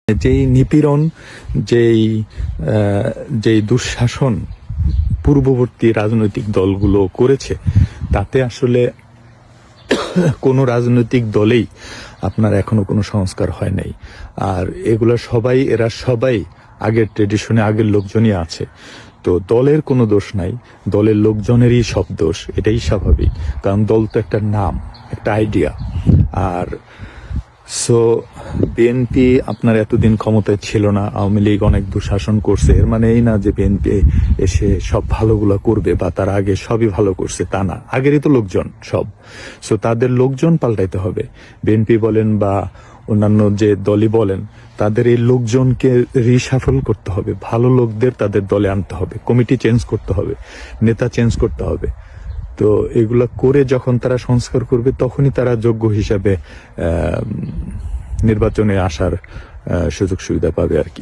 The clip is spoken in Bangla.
যেই নিপীড়ন, যেই যেই দুঃশাসন পূর্ববর্তী রাজনৈতিক দলগুলো করেছে, তাতে আসলে কোনো রাজনৈতিক দলেই আপনার এখনো কোনো সংস্কার হয় নাই। আর এরা সবাই আগের ট্রেডিশনে, আগের লোকজনই আছে। তো দলের কোনো দোষ নাই, দলের লোকজনেরই সব দোষ। এটাই স্বাভাবিক, কারণ দল তো একটা নাম, একটা আইডিয়া। আর সো বিএনপি আপনার এতদিন ক্ষমতায় ছিল না, আওয়ামী লীগ অনেক দুঃশাসন করছে, এর মানে এই না যে বিএনপি এসে সব ভালোগুলো করবে বা তার আগে সবই ভালো করছে, তা না। আগেরই তো লোকজন সব। সো তাদের লোকজন পাল্টাইতে হবে। বিএনপি বলেন বা অন্যান্য যে দলই বলেন, তাদের এই লোকজনকে রিশাফল করতে হবে, ভালো লোকদের তাদের দলে আনতে হবে, কমিটি চেঞ্জ করতে হবে, নেতা চেঞ্জ করতে হবে। তো এগুলা করে যখন তারা সংস্কার করবে, তখনই তারা যোগ্য হিসাবে নির্বাচনে আসার সুযোগ সুবিধা পাবে আর কি।